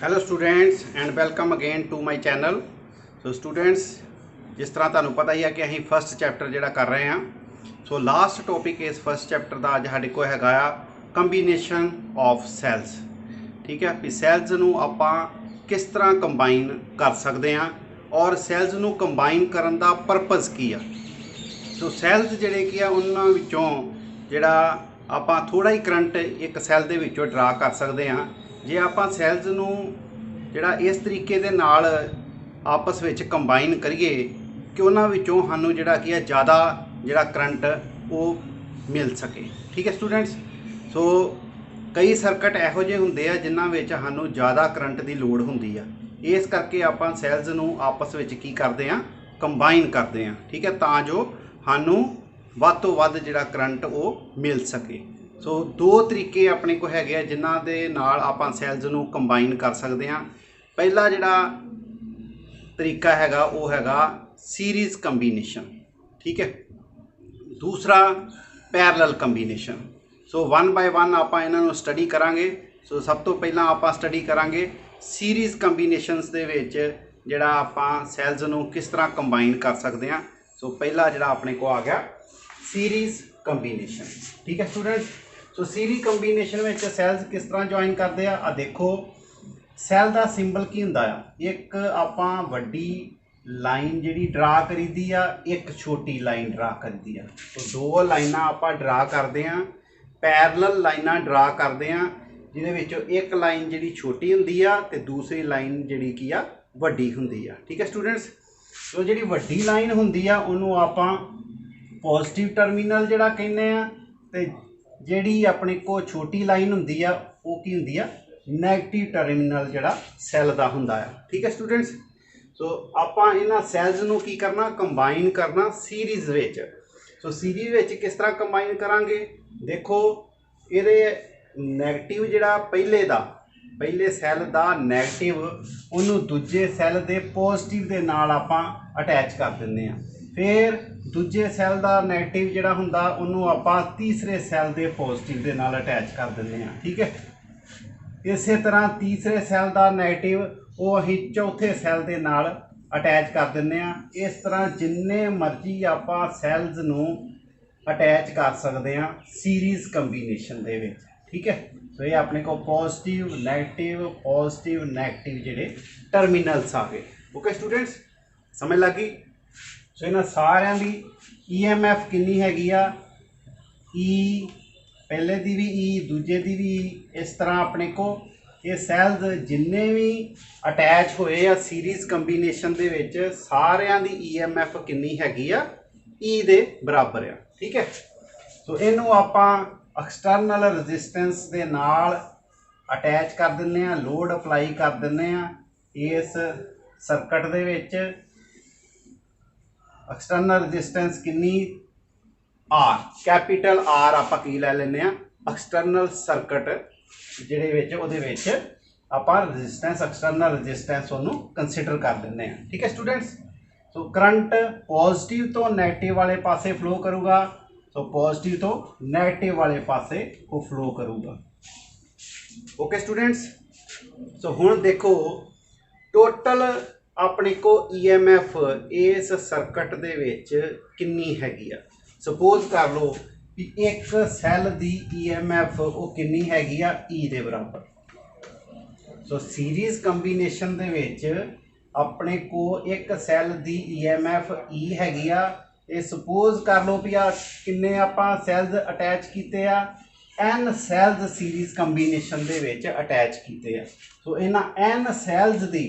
Hello students and welcome again to my channel. So students, जिस तरह तुहानू पता ही है कि असीं फस्ट चैप्टर जिहड़ा कर रहे हैं। सो लास्ट टॉपिक इस फस्ट चैप्टर का अज साडे कोल हैगा आ कंबीनेशन ऑफ सैल्स। ठीक है भी सैल्स नू आपां किस तरह कंबाइन कर सकते हैं और सैल्स नू कंबाइन करन दा परपज़ की आ। सो सैल्स जिहड़े की आ उन्हां विचों जिहड़ा आपां थोड़ा ही करंट एक सैल दे विचों ड्रा कर सकते हैं। जे आपां सैल्स नू जिहड़ा इस तरीके दे नाल आपस विच कंबाइन करिए कि उन्हां विचों सानू जिहड़ा की है ज़्यादा जिहड़ा करंट वो मिल सके। ठीक है स्टूडेंट्स। सो कई सर्किट इहो ਜਿਹੇ ਹੁੰਦੇ ਆ ਜਿਨ੍ਹਾਂ ਵਿੱਚ ਸਾਨੂੰ ज़्यादा करंट की लोड़ ਹੁੰਦੀ ਆ। ਇਸ ਕਰਕੇ ਆਪਾਂ ਸੈਲਸ ਨੂੰ ਆਪਸ ਵਿੱਚ ਕੀ ਕਰਦੇ ਆ, ਕੰਬਾਈਨ ਕਰਦੇ ਆ। ਠੀਕ ਹੈ, ਤਾਂ ਜੋ ਸਾਨੂੰ ਵੱਧ ਤੋਂ ਵੱਧ ਜਿਹੜਾ ਕਰੰਟ ਉਹ ਮਿਲ ਸਕੇ। ਸੋ ਦੋ ਤਰੀਕੇ ਆਪਣੇ ਕੋਲ ਹੈਗੇ ਆ ਜਿਨ੍ਹਾਂ ਦੇ ਨਾਲ ਆਪਾਂ ਸੈਲਸ ਨੂੰ ਕੰਬਾਈਨ ਕਰ ਸਕਦੇ ਆ। ਪਹਿਲਾ ਜਿਹੜਾ ਤਰੀਕਾ ਹੈਗਾ ਉਹ ਹੈਗਾ ਸੀਰੀਜ਼ ਕੰਬੀਨੇਸ਼ਨ। ਠੀਕ ਹੈ, दूसरा parallel combination. So one by one आप इन्हों स्टडी करांगे। सो सब तो पहला आप स्टडी करांगे सीरीज़ कंबीनेशनस दे विच जिहड़ा आपां सैल्स नूं किस तरह कंबाइन कर सकते हैं। सो पहला जिहड़ा अपने को आ गया सीरीज़ कंबीनेशन। ठीक है स्टूडेंट्स। सो सीरीज़ कंबीनेशन में सैल्स किस तरह ज्वाइन करते हैं। आ देखो सैल का सिंबल की हुंदा आ, एक आपां वड्डी लाइन जी ड्रा करी दी आ, एक छोटी लाइन ड्रा करी दी आ। तो दो लाइना आप ड्रा करते हैं, पैरलल लाइना ड्रा करते हैं जिहदे विचों एक लाइन जी छोटी हुंदी आ ते दूसरी लाइन जी की आ वड्डी हुंदी आ। ठीक है स्टूडेंट्स। तो जी वड्डी लाइन हुंदी आ उहनूं आपां पॉजिटिव टर्मीनल जिहड़ा कहने आ ते जिहड़ी अपने को छोटी लाइन हुंदी आ वो की हुंदी आ नैगेटिव टर्मीनल जिहड़ा सैल दा हुंदा आ। ठीक है स्टूडेंट्स। सो आपां इन्हां सैल्स नूं की करना, कंबाइन करना सीरीज़ विच। सो सीरीज़ विच किस तरह कंबाइन करांगे। देखो इहदे नैगेटिव जिहड़ा पहले सैल दा नैगेटिव उहनूं दूजे सैल दे पॉजिटिव दे नाल आपां अटैच कर दिंदे आ। फिर दूजे सैल दा नैगेटिव जिहड़ा हुंदा उहनूं आपां तीसरे सैल दे पॉजिटिव दे नाल अटैच कर दिंदे आ। ठीक है, इस तरह तीसरे सैल का नैगेटिव वो असीं चौथे सैल के नाल अटैच कर दिंदे आ। इस तरह जिन्ने मर्जी आपां सैल्स नूं अटैच कर सकते हैं सीरीज़ कंबीनेशन दे विच। ठीक है। तो ये अपने को पॉजिटिव नैगेटिव जिहड़े टर्मीनल्स आ गए। ओके स्टूडेंट्स, समझ लगी। सो इन्हां सारियां दी EMF कितनी हैगी आ, ई पहले दी भी ई दूजे दी भी। इस तरह अपने को ये सैल्स जिन्ने भी अटैच होए आ सीरीज़ कंबीनेशन दे विच सारियां दी EMF कितनी हैगी आ, ई दे बराबर आ। ठीक है। सो इनू आपां एक्सटर्नल रजिस्टेंस दे नाल अटैच कर दिंदे आ, लोड अप्लाई कर दिंदे आ इस सर्किट दे विच। एक्सटर्नल रजिस्टेंस कितनी, आर, कैपीटल आर आप लै लें एक्सटर्नल सर्किट जिहड़े विच उहदे विच आपां रजिस्टेंस एक्सटर्नल रजिस्टेंस उहनूं कंसीडर कर लें। ठीक है स्टूडेंट्स। सो करंट पॉजिटिव तो नैगेटिव वाले पासे फ्लो करूगा। सो पॉजिटिव तो नैगेटिव वाले पासे वो फ्लो करूगा। Okay students. सो हुण देखो टोटल अपने को EMF इस सर्किट दे विच कितनी हैगी आ। सपोज कर लो कि एक सैल दी EMF वो कितनी हैगी आ, ई दे बराबर। सो सीरीज़ कंबीनेशन दे विच अपने को एक सैल दी EMF ई हैगी आ। ये सपोज कर लो भी आ किन्ने आपां सैल्स अटैच कीते आ, N सैल्स सीरीज़ कंबीनेशन दे विच अटैच कीते आ। सो इन्हां N सैल्स दी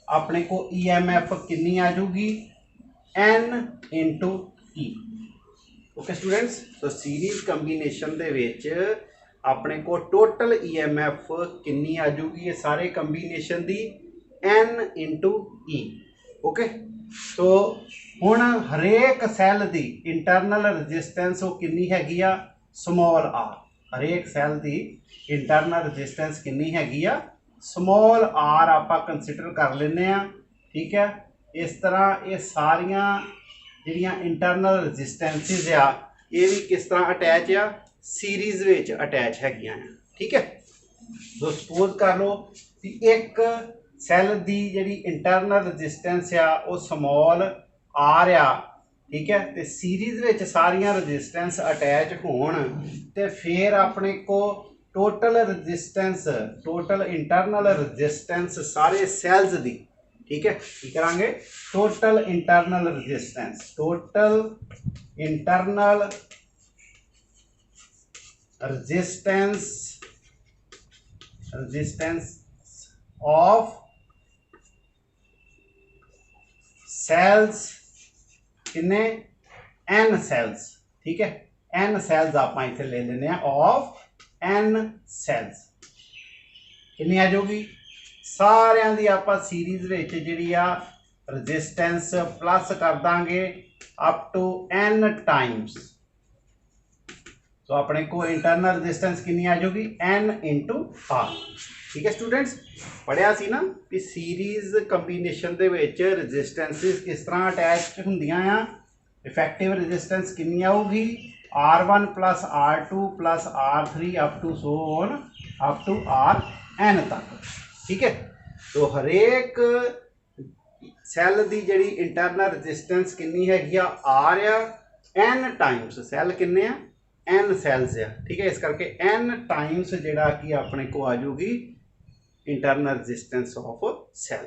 अपने को EMF कितनी आ जाऊगी, N into E. Okay students. So series combination दे विच अपने को टोटल EMF कितनी आ जाऊगी, ये सारे कंबीनेशन दी N इंटू ई। ओके। तो हुण हरेक सैल दी इंटरनल रजिस्टेंस वो कितनी हैगी आ, स्मॉल आर। हरेक सैल दी इंटरनल रजिस्टेंस कितनी हैगी आ, स्मॉल आर आप कंसीडर कर लें। ठीक है। इस तरह ये सारियां जिहड़ियां इंटरनल रजिस्टेंसिस आ ये भी किस तरह अटैच आ, सीरीज़ विच अटैच हैगियां। ठीक है। तो सपोज कर लो कि एक सैल की जी इंटरनल रजिस्टेंस आ वो समॉल आर आ, ठीक है। तो सीरीज़ में सारिया रजिस्टेंस अटैच होण ते फिर अपने को total resistance, total internal resistance सारे सैल्स की, ठीक है, की करांगे total internal resistance, total internal resistance of cells किन्ने n cells, ठीक है। n cells आप इतने ले लेने ऑफ n cells किन्नी आ जाऊगी सारियां दी आप सीरीज विच जिहड़ी आ रजिस्टेंस प्लस कर देंगे अप टू n टाइम्स। तो अपने को इंटरनल रजिस्टेंस कितनी आ जाएगी n इंटू आर, ठीक है स्टूडेंट्स। पढ़िया सी ना कि सीरीज कंबीनेशन दे विच रजिस्टेंसिस किस तरह अटैच होंदियां आ। इफेक्टिव रजिस्टेंस कितनी आऊगी R1 plus R2 plus R3 up to so on up to Rn तक, ठीक है। तो हरेक सैल की जी इंटरनल रजिस्टेंस कितनी हैगी R आ n टाइम्स, सैल किन्ने आ n सैल्स आ, ठीक है। इस करके n टाइम्स जिहड़ा कि अपने को आ जाऊगी इंटरनल रजिस्टेंस ऑफ सैल।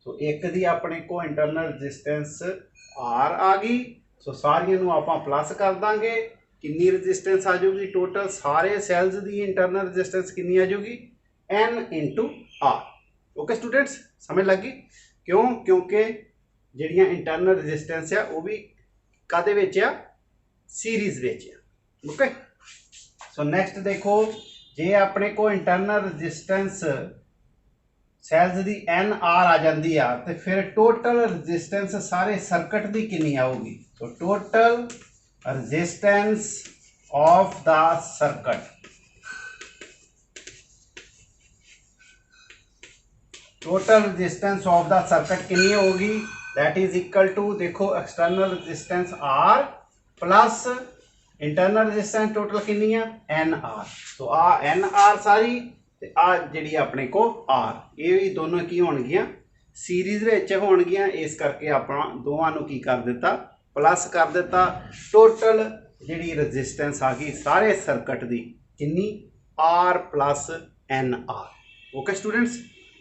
तो एक दी अपने को इंटरनल रजिस्टेंस R आ गई, सो सारियां नूं आपां प्लस कर देंगे, कितनी रजिस्टेंस आ जाऊगी टोटल सारे सैल्स की इंटरनल रजिस्टेंस कितनी आ जाऊगी n into R। Okay students, समझ लगी क्यों? क्योंकि जिहड़ियां इंटरनल रजिस्टेंस आ वो भी कादे विच आ सीरीज विच आ। ओके सो नैक्सट देखो जे अपने को इंटरनल रजिस्टेंस सैल्स की एन आर आ जाती है तो फिर टोटल रजिस्टेंस सारे सर्किट की कितनी आऊगी। तो total resistance of the circuit, total resistance of the circuit कितनी होगी दैट इज इक्वल टू देखो external resistance R plus internal resistance total कितनी है एन आर। तो आ एन आर सारी ते आ जिहड़ी अपने को आर ये भी दोनों की होणगियां सीरीज विच होणगियां, इस करके अपना दोवां नूं की कर दिता प्लस कर दिता। टोटल जिहड़ी रजिस्टेंस आ गई सारे सर्किट दी कितनी R plus N R. Okay students,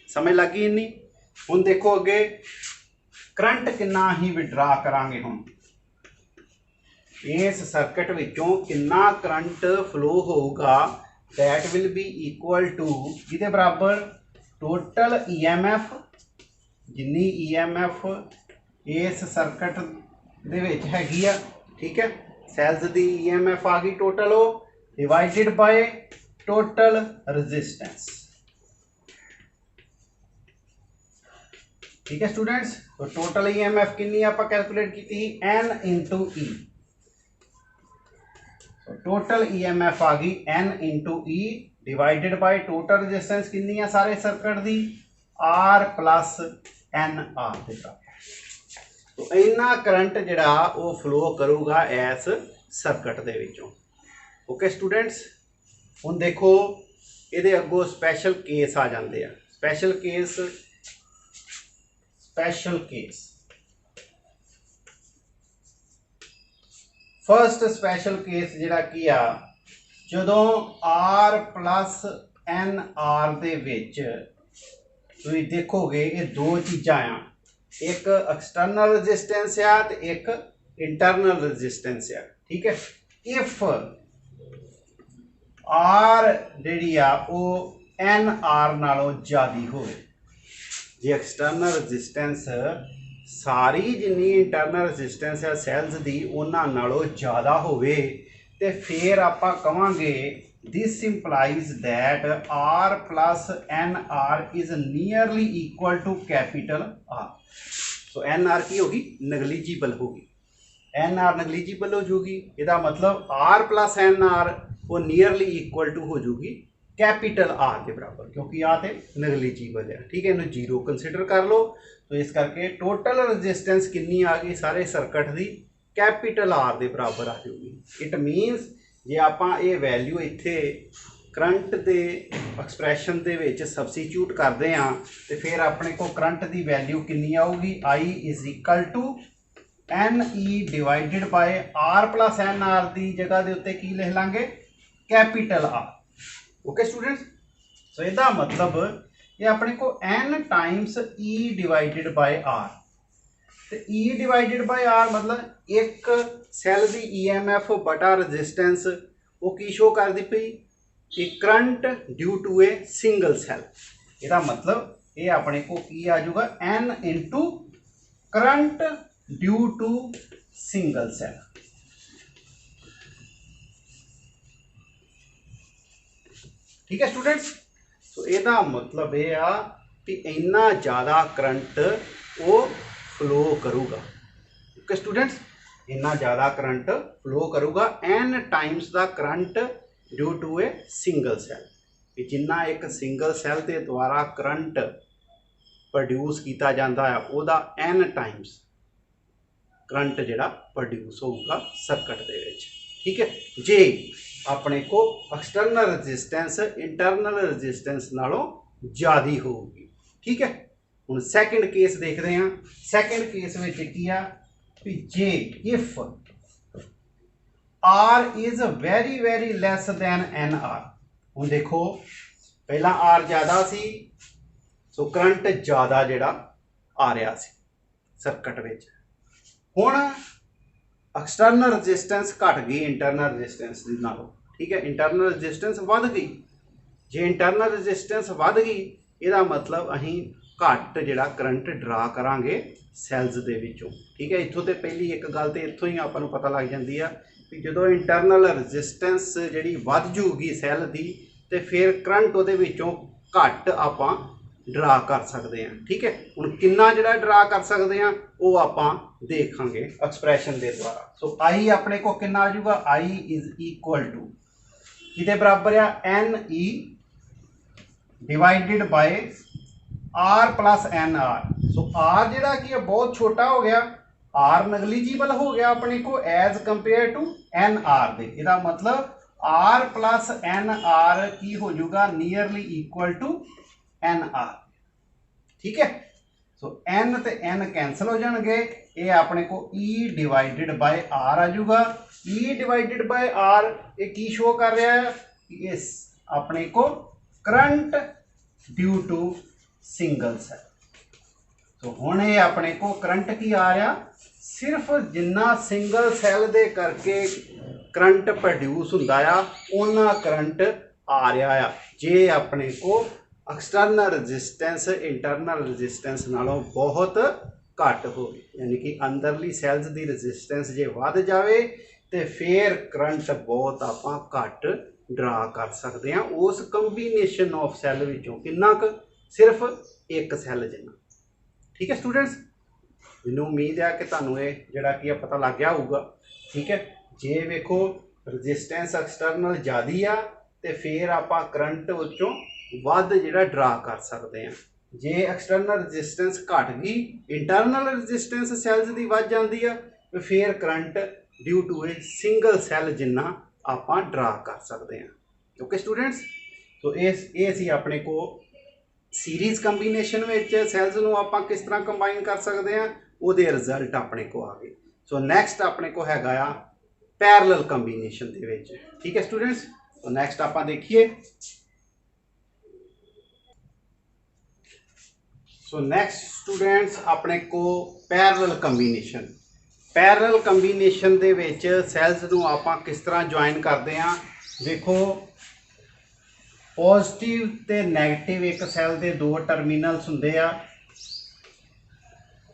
समझ लग गई इन्नी। हुण देखो अगे करंट कितना ही विड्रा करांगे, हुण इस सर्किट विचों कितना करंट फ्लो होगा that will be equal to जिहदे बराबर टोटल EMF, जिन्नी EMF इस सर्किट दे विच हैगी आ, ठीक है। सैल्स दी EMF आ गई टोटल वो डिवाइडेड बाय टोटल रजिस्टेंस, ठीक है स्टूडेंट्स। तो टोटल EMF कितनी आपां कैलकुलेट की N into E, total EMF आ गई N into E divided by total resistance कितनी है सारे circuit the R plus N are के बराबर। तो इन्ना करंट जिहड़ा वो फ्लो करूगा इस सर्किट दे विचों। ओके स्टूडेंट्स, हुण देखो इहदे अगों स्पैशल केस आ जाते हैं। Special case, special case first special case जिहड़ा की आ जदों आर प्लस एन आर दे विच तुसीं देखोगे ये दो चीज़ां आ, एक एक्सटर्नल रजिस्टेंस आ ते एक इंटरनल रजिस्टेंस आ, ठीक है। इफ आर जिहड़ी आ वो एन आर नालों ज़्यादा होवे, जे एक्सटर्नल रजिस्टेंस सारी जिन्नी इंटरनल रजिस्टेंस है सैल्स दी उन्हां नालों ज़्यादा होवे ते फिर आपां कहांगे this implies that R plus N R is nearly equal to capital R. So N R की होगी नगलीजिबल होगी, एन आर नगलीजिबल हो जाएगी, इसका मतलब आर प्लस एन आर वो नियरली इक्वल टू हो जाएगी कैपिटल आर के बराबर, क्योंकि आ तो नगलीजिबल है, ठीक है। इन्हें जीरो कंसिडर कर लो। तो इस करके टोटल रजिस्टेंस कितनी आ गई सारे सर्किट की कैपिटल आर के बराबर आ जाएगी। इट मीनस जे आपां ये वैल्यू इत्थे करंट दे ਐਕਸਪ੍ਰੈਸ਼ਨ ਦੇ ਵਿੱਚ ਸਬਸਟੀਟਿਊਟ ਕਰਦੇ ਹਾਂ तो फिर अपने को करंट की वैल्यू कितनी आऊगी I is equal to NE divided by R plus NR की जगह के उत्ते की लिख लांगे capital R। Okay students, so इसका मतलब ये अपने को N times E divided by R। तो E डिवाइडेड बाय R मतलब एक सैल की EMF बटा रजिस्टेंस वो की शो करती पई कि current due to a single cell. इसका मतलब ये अपने को की आ जाऊगा N into current due to single cell. ठीक है स्टूडेंट्स, तो यदा मतलब ये आ कि इन्ना ज़्यादा करंट वो फ्लो करूगा। ओके स्टूडेंट्स, इन्ना ज़्यादा करंट फ्लो करूगा N times the current due to a single cell. कि जिन्ना एक सिंगल सैल के द्वारा करंट प्रोड्यूस किया जाता है वह N टाइम्स करंट जिहड़ा प्रोड्यूस होगा सर्किट दे विच। ठीक है, जे अपने को एक्सटर्नल रजिस्टेंस इंटरनल रजिस्टेंस नालों ज़्यादा होगी। ठीक है, हुण सैकेंड केस देखते हैं। सैकेंड केस में की आ भी जे if R is very very less than NR। हुण देखो पहला R ज़्यादा सी, सो करंट ज़्यादा जिहड़ा आ रहा सी सर्किट विच। हुण एक्सटर्नल रजिस्टेंस घट गई इंटरनल रजिस्टेंस नालों। ठीक है, इंटरनल रजिस्टेंस वध गई। जे इंटरनल रजिस्टेंस वध गई इसका मतलब अहीं घट जिहड़ा करंट ड्रा करांगे सैल्स दे विचों। ठीक है, इत्थों तो पहली एक गल तो इत्थों ही आपां नूं पता लग जाती है कि जो इंटरनल रजिस्टेंस जिहड़ी वध जूगी सैल की तो फिर करंट उहदे विचों घट आपां ड्रा कर सकते हैं। ठीक है, हुण कितना जिहड़ा ड्रा कर सकते हैं वो आपां देखांगे एक्सप्रैशन के द्वारा। सो आई अपने को कितना आ जाऊगा I इज इक्वल टू किहदे बराबर आ NE divided by R plus NR। So R जिहड़ा कि बहुत छोटा हो गया, R नगलीजिबल हो गया अपने को एज कंपेयर टू NR दे। इसका मतलब R प्लस NR की हो जाऊगा नियरली इक्वल टू NR। ठीक है, सो N ते N कैंसल हो जाएंगे, ये अपने को E डिवाइडेड बाय R आ जाऊगा। E डिवाइडेड बाय R ये की शो कर रहा है कि इस अपने को current due to single cell. तो हुण ये अपने को करंट की आ रहा सिर्फ जिन्ना सिंगल सैल दे करके करंट प्रोड्यूस हुंदा आ उन्ना करंट आ रहा है। जे अपने को एक्सटर्नल रजिस्टेंस इंटरनल रजिस्टेंस नालों बहुत घट हो, यानी कि अंदरली सैल्स की रजिस्टेंस जे वध जाए तो फिर करंट बहुत आपां घट ड्रा कर सकते हैं उस कंबीनेशन ऑफ सैल विचों किन्ना क सिर्फ एक सैल जिन्ना। ठीक है स्टूडेंट्स, मैनूं उम्मीद है कि तुहानूं ये जिहड़ा कि पता लग गया होगा। ठीक है, जे वेखो रजिस्टेंस एक्सटर्नल ज़्यादा आ तो फिर आपां करंट उत्चों वध जिहड़ा ड्रा कर सकते हैं। जे एक्सटर्नल रजिस्टेंस घट गई इंटरनल रजिस्टेंस सैल्स की वध जाती है तो फिर current due to a single cell जिन्ना आपां ड्रा कर सकते हैं। ओके स्टूडेंट्स, तो ये सी अपने को सीरीज़ कंबीनेशन में सैल्स नूं आपां किस तरह कंबाइन कर सकते हैं उहदे रिजल्ट अपने को आ गए। सो नैक्सट अपने को हैगा आ पैरेलल कंबीनेशन दे विच। ठीक है स्टूडेंट्स, तो नैक्सट आपां देखिए। सो नैक्सट स्टूडेंट्स अपने को पैरेलल कंबीनेशन। पैरेलल कंबीनेशन दे विच सैल्स नूं आपां किस तरह ज्वाइन करते हैं। देखो पॉजिटिव ते नैगेटिव एक सैल के दो टर्मीनल्स हुंदे आ।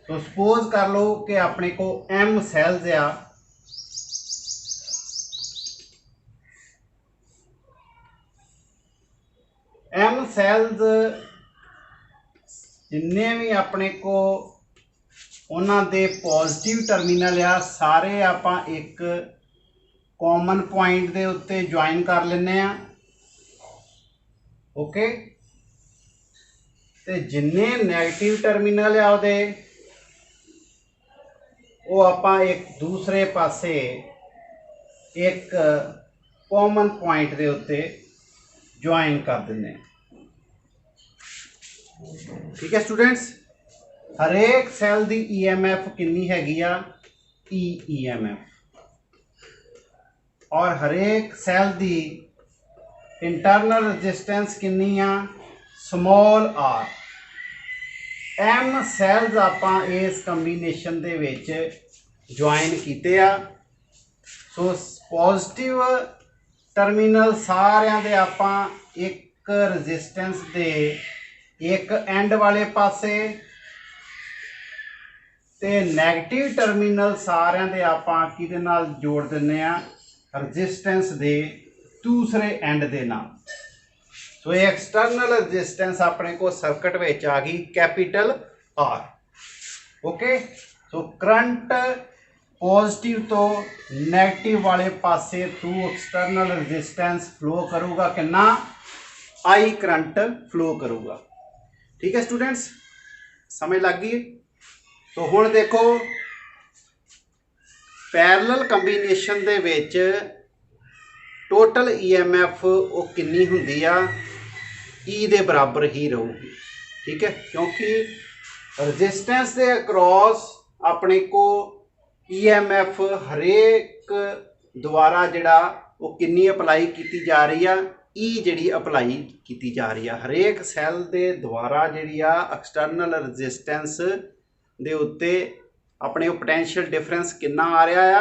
तो सपोज कर लो कि अपने को M सैल्स आ, M सैल्स जिन्ने भी अपने को उन्हां दे पॉजिटिव टर्मीनल आ सारे आपां एक कॉमन पॉइंट दे उत्ते ज्वाइन कर लेने आ। ओके, ते जिन्ने नैगेटिव टर्मीनल आ उहदे वो आपां एक दूसरे पासे एक कॉमन पॉइंट दे उत्ते ज्वाइन कर देने। ठीक है स्टूडेंट्स, हरेक सैल दी EMF कितनी हैगी आ EMF, और हरेक सैल दी इंटरनल रजिस्टेंस कितनी आ स्मॉल r। M सैल्स आपां इस कंबीनेशन दे विच ज्वाइन कीते आ। सो पॉजिटिव टर्मिनल सारिਆਂ दे आपां एक रजिस्टेंस दे एक एंड वाले पासे ते नैगेटिव टर्मिनल सारिਆਂ दे आपां किहदे नाल जोड़ दिंदे आ रजिस्टेंस दे दूसरे एंड दे नाल। सो ये एक्सटर्नल रजिस्टेंस अपने को सर्किट विच आ गई कैपिटल R। ओके, सो करंट पॉजिटिव तो नैगेटिव वाले पासे थ्रू एक्सटर्नल रजिस्टेंस फ्लो करूगा, कितना I करंट फ्लो करूगा। ठीक है स्टूडेंट्स, समझ लग गई। तो हुण देखो पैरेलल कंबीनेशन दे विच टोटल EMF वो कितनी हुंदी आ E दे बराबर ही रहूगी। ठीक है, क्योंकि रजिस्टेंस दे अक्रॉस अपने को EMF हरेक द्वारा जिहड़ा वो कितनी अप्लाई की जा रही है E जिहड़ी अप्लाई की जा रही है हरेक सैल दे द्वारा जिहड़ी आ एक्सटर्नल रजिस्टेंस दे उत्ते अपने पोटेंशियल डिफरेंस कितना आ रहा है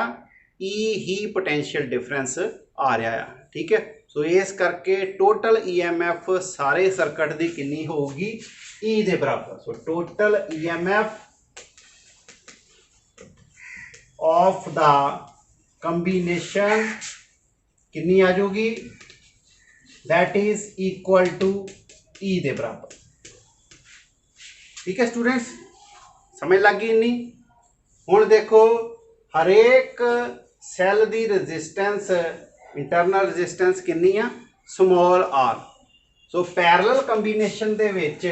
E ही पोटेंशियल डिफरेंस आ रहा है। ठीक है, सो इस करके टोटल EMF सारे सर्किट की कितनी होगी E दे बराबर। So total EMF of the combination कितनी आ जाएगी, that is equal to E दे बराबर। ठीक है स्टूडेंट्स, समझ लग गई नहीं। हुण देखो हरेक सैल दी रजिस्टेंस इंटरनल रजिस्टेंस कितनी आ small r। So parallel combination दे विच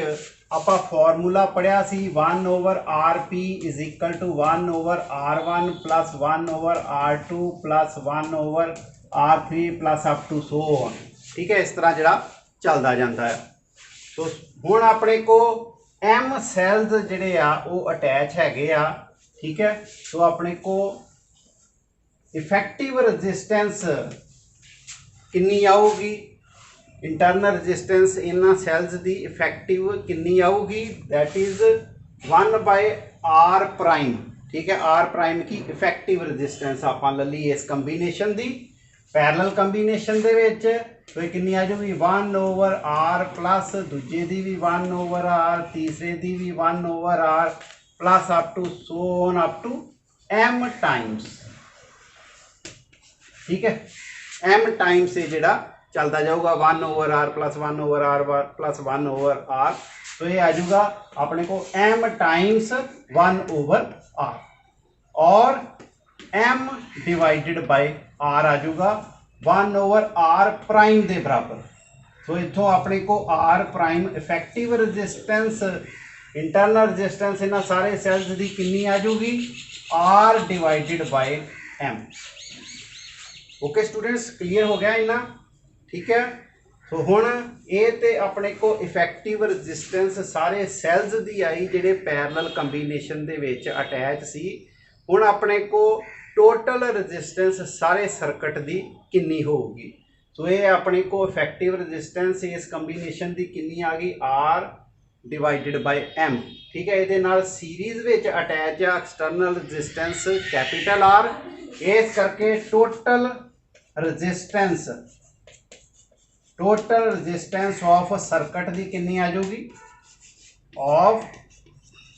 आपां फार्मूला पढ़िया सी 1/RP is equal to 1/R1 plus 1/R2 plus 1/R3 plus up to so on. ठीक है, इस तरह जिहड़ा चलदा जांदा है। तो हुण अपने को M सैल्स जिहड़े आ वो अटैच हैगे आ। ठीक है, तो अपने को इफेक्टिव रजिस्टेंस कितनी आऊगी, इंटरनल रजिस्टेंस इन्हां सैल्स दी इफेक्टिव कितनी आऊगी, दैट इज 1/R प्राइम। ठीक है, R प्राइम की इफेक्टिव रजिस्टेंस आपां लली इस कंबीनेशन दी पैरेलल कंबीनेशन दे विच। तो कितनी आ जाऊगी 1/R प्लस दूजे दी भी 1/R, तीसरे दी भी 1/R plus up to so on up to M times. ठीक है, M टाइम्स से जिहड़ा चलता जाऊगा 1/R plus 1/R plus 1/R। तो ये आ जाऊगा अपने को M टाइम्स 1/R और M डिवाइडेड बाय R आ जाऊगा 1/R प्राइम दे बराबर। तो इथों अपने को R prime effective resistance internal resistance इन्हां सारे सैल्स की कितनी आ जाऊगी R divided by M। Okay students, clear हो गया इन्ना। ठीक है, तो हुण ये ते अपने को इफेक्टिव रजिस्टेंस सारे सैल्स दी आई जिहड़े पैरेलल कंबीनेशन दे विच अटैच सी। हुण अपने को टोटल रजिस्टेंस सारे सर्किट दी कितनी होगी। तो ये अपने को इफेक्टिव रजिस्टेंस इस कंबीनेशन दी कितनी आ गई R डिवाइडेड बाय M। ठीक है, ये नाल सीरीज विच अटैच आ एक्सटर्नल रजिस्टेंस कैपिटल R। इस करके टोटल रजिस्टेंस ऑफ सर्किट दी कितनी आ जाऊगी, of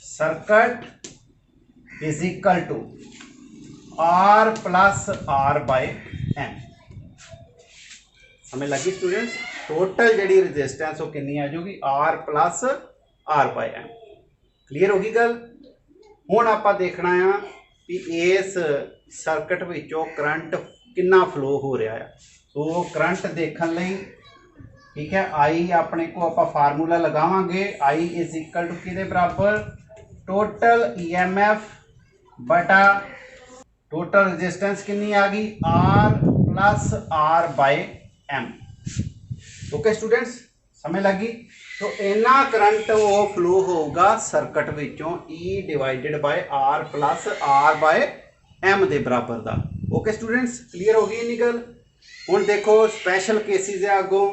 circuit is equal to R plus R by M। हमें लगी स्टूडेंट्स, टोटल जी रजिस्टेंस वो कितनी आ जाऊगी R plus R by M। Clear होगी गल। हुण आपां देखना है कि इस सर्किट विचों करंट कितना फ्लो हो रहा है। तो करंट देखने लई ठीक है I अपने को आप फार्मूला लगावांगे I इज इक्वल टू किहदे बराबर, टोटल EMF बटा टोटल रजिस्टेंस कितनी आ गई R plus R by M। Okay students, समझ लगी। तो इन्ना करंट वो फ्लो होगा सर्किट विचों E divided by R plus R by M के बराबर का। ओके स्टूडेंट्स, क्लीयर हो गई इन्नी गल। हुण देखो स्पैशल केसिस है अगों,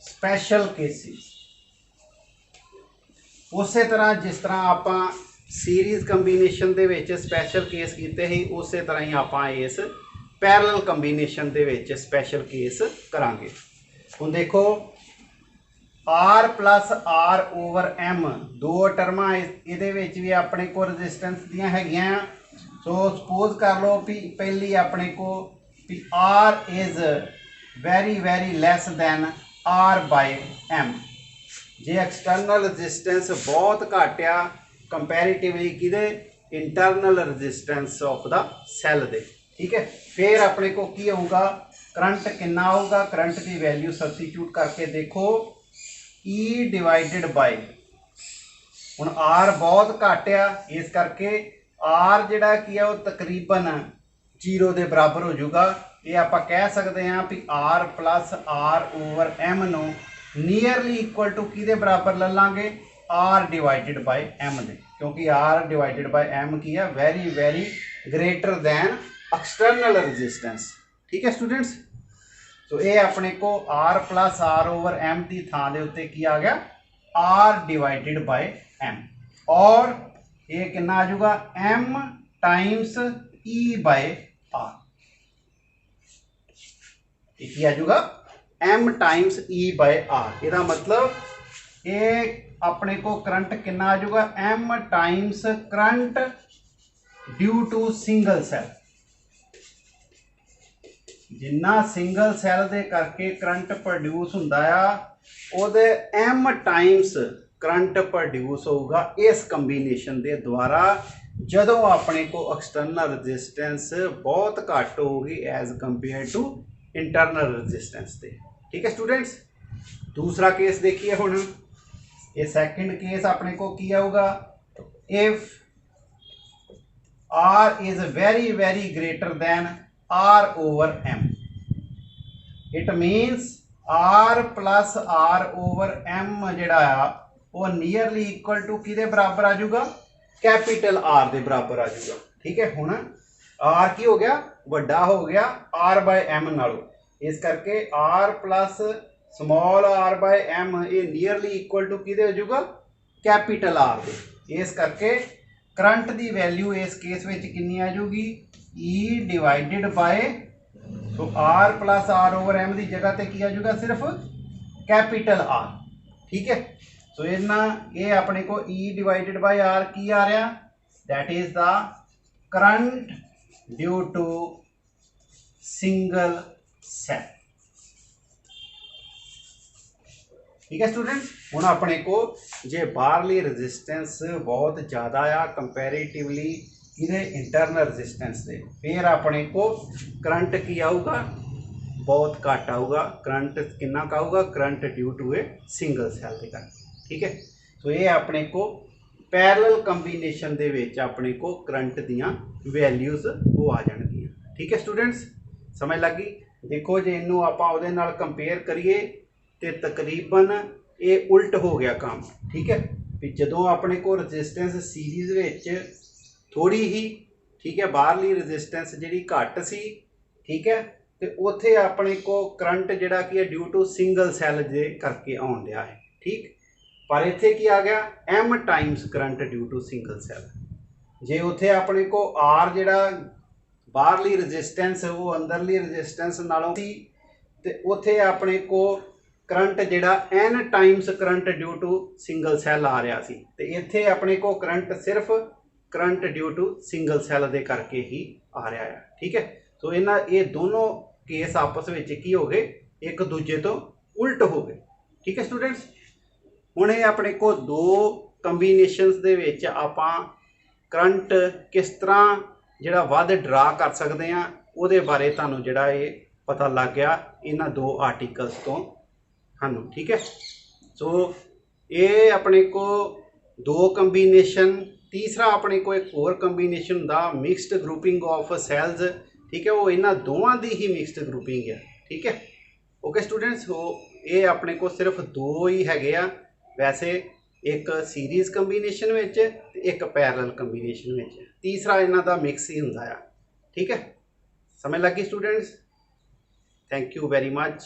स्पैशल केसिस उस तरह जिस तरह आप सीरीज़ कंबीनेशन दे विच स्पैशल केस कीते ही उस तरह ही आप इस पैरल कंबीनेशन दे विच स्पैशल केस करांगे। हुण देखो R plus R over M दो टर्मां इहदे विच भी अपने को रजिस्टेंस दियां हैगियां। सो सपोज कर लो भी पहली अपने को भी R is very very less than R by M। जे एक्सटर्नल रजिस्टेंस बहुत घट आ कंपैरेटिवली किदे internal resistance of the cell दे, ठीक है। फिर अपने को की होगा करंट कितना होगा, करंट की वैल्यू सबस्टिट्यूट करके देखो E डिवाइडेड बाय हुण R बहुत घट आ इस करके R जिहड़ा की है वो तकरीबन 0 के बराबर हो जाऊगा। ये आप कह सकते हैं भी R plus R over M नूं नीयरली इक्वल टू किहदे बराबर ले लांगे R डिवाइडेड बाय M दे, क्योंकि R डिवाइडेड बाय M की है very very greater than external resistance, ठीक है स्टूडेंट्स। तो ये अपने को R plus R over M की थां दे उत्ते की आ गया R डिवाइडेड बाय M, और ये कितना आ जाऊगा M times E by R, ये आ जाऊगा M times E by R। इसका मतलब ये अपने को करंट कितना आ जाऊगा M times current due to single cell. जिन्ना सिंगल सैल दे करके करंट प्रोड्यूस हुंदा आ ओदे M टाइम्स करंट प्रोड्यूस होगा इस कंबीनेशन के द्वारा जदों अपने को एक्सटर्नल रजिस्टेंस बहुत घट होगी as compare to internal resistance से, ठीक है स्टूडेंट्स। दूसरा केस देखिए हुण, ये सेकंड केस अपने को किया होगा if R is very very greater than R over M, it means R plus R over M जिहड़ा आ वो नीयरली इक्वल टू किहदे बराबर आ जाऊगा कैपिटल R दे बराबर आ जाऊगा, ठीक है। हुण R की हो गया वड्डा हो गया R बाय M नालों, इस करके R plus small R by M ये नीयरली इक्वल टू किहदे हो जाऊगा कैपिटल R दे। इस करके करंट दी वैल्यू इस केस विच कितनी आ जाऊगी E डिवाइडेड बाय तो R plus R over M की जगह ते की आ जाऊगा सिर्फ कैपिटल R, ठीक है। सो इन्ना ये अपने को E डिवाइडेड बाय R की आ रहा that is the current due to single cell, ठीक है स्टूडेंट। हुण अपने को जे बाहरली रजिस्टेंस बहुत ज़्यादा आ कंपैरेटिवली इहदे इंटरनल रजिस्टेंस से, फिर अपने को करंट की आऊगा बहुत घट आऊगा। करंट कितना का आऊगा current due to a single cell के करके, ठीक है। तो ये अपने को पैरेलल कंबीनेशन दे विच अपने को करंट दियां वैल्यूज़ वो आ जाणगियां, ठीक है स्टूडेंट्स, समझ लगी। देखो जे इनू आपां उहदे नाल कंपेयर करिए तो तकरीबन ये उल्ट हो गया काम, ठीक है। भी जदों अपने को रजिस्टेंस सीरीज़ विच थोड़ी ही, ठीक है, बाहरली रजिस्टेंस जिहड़ी घट सी, ठीक है, तो उत्थे अपने को करंट जिहड़ा की है ड्यू टू सिंगल सैल दे करके आउण दिया है, ठीक। पर इत्थे की आ गया M times current due to single cell. जे उत्थे अपने को R जिहड़ा बाहरली रजिस्टेंस वो अंदरली रजिस्टेंस नालों सी, ते उत्थे अपने को करंट जिहड़ा N times current due to single cell आ रहा सी, ते इत्थे अपने को करंट सिर्फ current due to single cell दे करके ही आ रहा है, ठीक है। तो इन्हां ये दोनों केस आपस में की हो गए एक दूजे तो उल्ट हो गए, ठीक है स्टूडेंट्स। हुण ये अपने को दो कंबीनेशनस दे विच आपां करंट किस तरह जिहड़ा वध ड्रा कर सकते हैं उहदे बारे तुहानूं जिहड़ा ये पता लग गया इन्हां दो आर्टिकल्स तो सानूं, ठीक है। सो ये अपने को दो कंबीनेशन, तीसरा अपने को एक होर कंबीनेशन हुंदा मिक्सड ग्रुपिंग ऑफ सैल्स, ठीक है, वो इन्हां दोवां दी ही मिक्सड ग्रुपिंग है, ठीक है। ओके स्टूडेंट्स, हो ये अपने को सिर्फ दो ही हैगे आ वैसे, एक सीरीज़ कंबीनेशन में एक पैरल कंबीनेशन में, तीसरा इन्हां दा मिक्स ही हुंदा आ। ठीक है, समझ लगी students? Thank you very much.